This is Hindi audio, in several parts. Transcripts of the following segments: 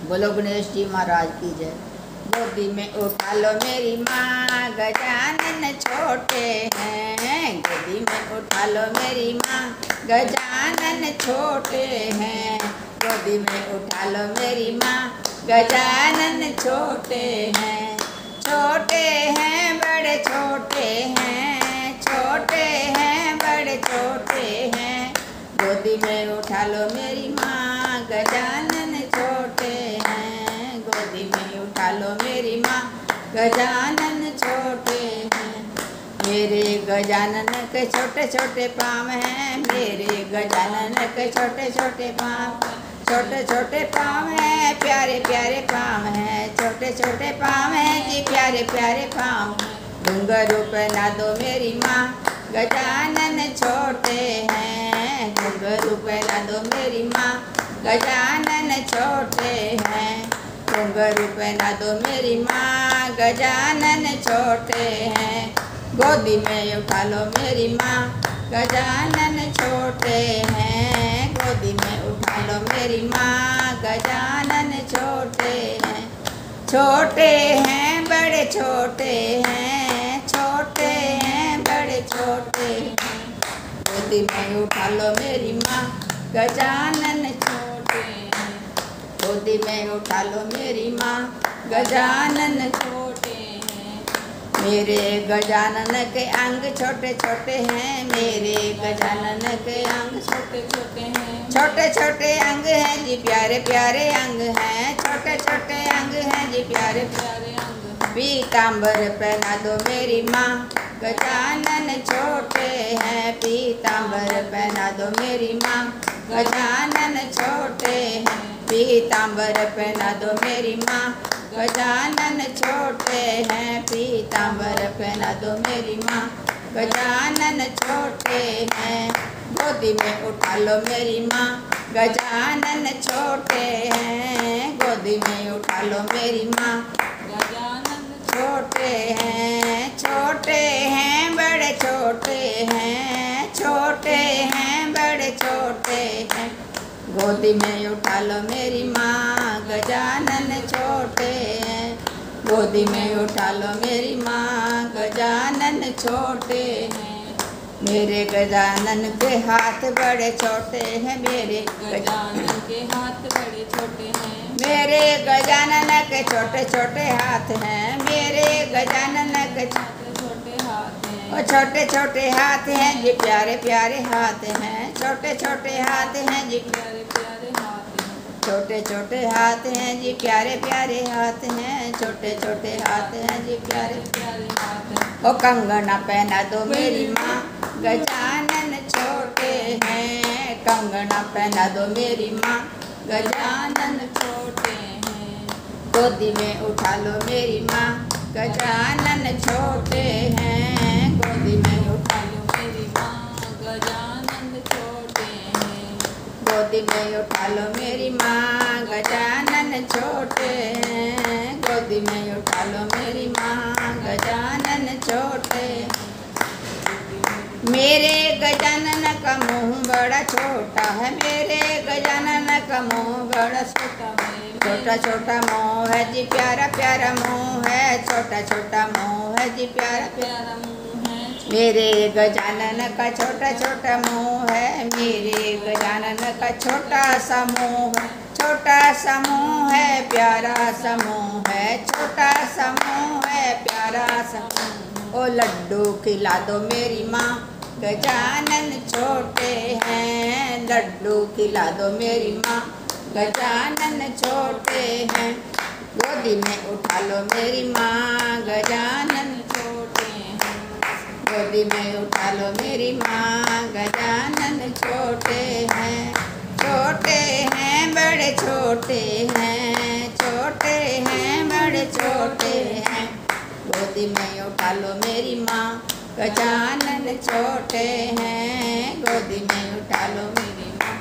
बोलो गणेश जी महाराज की जय। गोदी में उठा लो मेरी माँ, गजानन छोटे हैं। गोदी में उठा लो मेरी माँ, गजानन छोटे हैं। गोदी में उठा लो मेरी माँ, गजानन छोटे हैं। छोटे हैं बड़े छोटे हैं, छोटे हैं बड़े छोटे हैं। गोदी में उठा लो मेरी माँ, गजानन छोटे हैं। गोदी में उठा लो मेरी माँ, गजानन छोटे हैं। मेरे गजानन के छोटे छोटे पाँव हैं, मेरे गजानन के छोटे छोटे पाँव, छोटे छोटे पाँव हैं, प्यारे प्यारे पाँव हैं। छोटे छोटे पाँव हैं जी, प्यारे प्यारे पाँव। घुंघरू पहना दो मेरी माँ, गजानन छोटे हैं। घुंघरू पहना दो मेरी माँ, गजानन छोटे हैं। घुंघरू पहना दो मेरी माँ, गजानन छोटे हैं। गोदी में उठा लो मेरी माँ, गजानन छोटे हैं। गोदी में उठा लो मेरी माँ, गजानन छोटे हैं। छोटे हैं बड़े छोटे हैं, छोटे हैं बड़े छोटे हैं। गोदी में उठा लो मेरी माँ, गजानन छोटे हैं। गोदी में उठा लो मेरी माँ, गजानन छोटे हैं। मेरे गजानन के अंग छोटे छोटे हैं, मेरे गजानन के अंग छोटे छोटे हैं। छोटे छोटे अंग हैं जी, प्यारे प्यारे अंग हैं। छोटे छोटे अंग हैं जी, प्यारे प्यारे अंग। पीताम्बर पहना दो मेरी माँ, गजानन छोटे हैं। पीताम्बर पहना दो मेरी माँ, गजानन छोटे हैं। पीताम्बर पहना दो मेरी माँ, गजानन छोटे हैं। पीताम्बर पहना दो मेरी माँ, गजानन छोटे हैं। गोदी में उठा लो मेरी माँ, गजानन छोटे हैं। गोदी में उठा लो मेरी माँ, गजानन छोटे हैं। छोटे हैं बड़े छोटे हैं, छोटे हैं बड़े छोटे हैं। गोदी में उठा लो मेरी माँ, गजानन छोटे हैं। गोदी में उठा लो मेरी माँ, गजानन छोटे हैं। मेरे गजानन के हाथ बड़े छोटे हैं, मेरे गजानन के हाथ बड़े छोटे हैं। मेरे गजानन के छोटे छोटे हाथ हैं, मेरे गजानन के छोटे छोटे हाथ हैं। और छोटे छोटे हाथ हैं जी, प्यारे प्यारे हाथ हैं। छोटे छोटे हाथ हैं जी, प्यारे प्यारे हाथ हैं। छोटे छोटे हाथ हैं जी, प्यारे प्यारे हाथ हैं। छोटे छोटे हाथ हैं जी, प्यारे प्यारे हाथ हैं। ओ कंगना पहना दो मेरी माँ, गजानन छोटे हैं। कंगना पहना दो मेरी माँ, गजानन छोटे हैं। गोदी में उठा लो मेरी माँ, गजानन छोटे हैं। गोदी में उठा लो मेरी माँ, गजानन छोटे हैं। गोदी में उठा लो मेरी माँ, गजानन छोटे हैं। गोदी में उठा लो मेरी माँ, गजानन छोटे। मेरे गजानन का मुँह बड़ा छोटा है, मेरे गजानन का मुँह बड़ा छोटा है। छोटा छोटा मुँह है जी, प्यारा प्यारा मुँह है। छोटा छोटा मुँह है जी, प्यारा प्यारा मुँह है। मेरे गजानन का छोटा छोटा मुँह है, मेरे गजानन का छोटा सा मुँह है। छोटा सा मुँह है, प्यारा सा मुँह है। छोटा सा मुँह है, प्यारा सा मुँह। ओ लड्डू खिला दो मेरी माँ, गजानन छोटे हैं। लड्डू खिला दो मेरी माँ, गजानन छोटे हैं। गोदी में उठा लो मेरी माँ, गजानन छोटे हैं। गोदी में उठा लो मेरी माँ, गजानन छोटे हैं। छोटे हैं बड़े छोटे हैं, छोटे हैं बड़े छोटे हैं। गोदी में उठा लो मेरी माँ, गजानन छोटे हैं। गोदी में उठा लो मेरी माँ,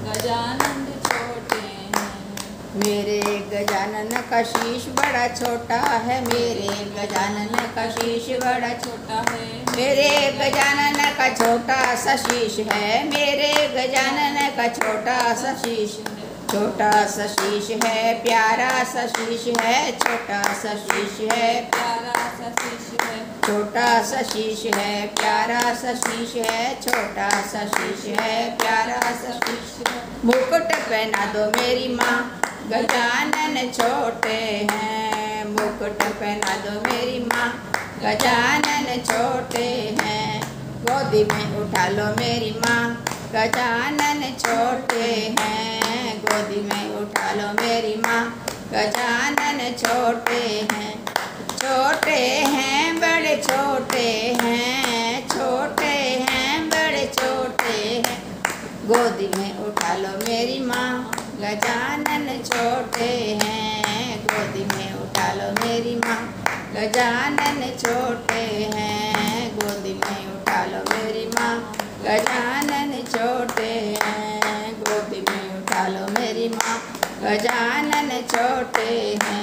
गजानन छोटे हैं। मेरे गजानन का शीश बड़ा छोटा है, मेरे गजानन का शीश बड़ा छोटा है। मेरे गजानन का छोटा सा शीश है, मेरे गजानन का छोटा सा शीश है। छोटा सा शीश है प्यारा सा शीश है, छोटा सा शीश है प्यारा सा शीश है, छोटा सा शीश है प्यारा सा शीश है, छोटा सा शीश है प्यारा सा शीश है। मुकुट पहना दो मेरी माँ गजानन छोटे हैं, मुकुट पहना दो मेरी माँ गजानन छोटे हैं। गोदी में उठा लो मेरी माँ गजानन छोटे हैं, गोदी में उठा लो मेरी माँ गजानन छोटे हैं। छोटे हैं बड़े छोटे हैं, छोटे हैं बड़े छोटे हैं, गोदी में उठा लो मेरी माँ गजानन छोटे हैं, गोदी में उठा लो मेरी माँ गजानन छोटे हैं, गोदी में उठा लो मेरी माँ गजानन छोटे हैं, गोदी में उठा लो मेरी माँ गजानन छोटे हैं।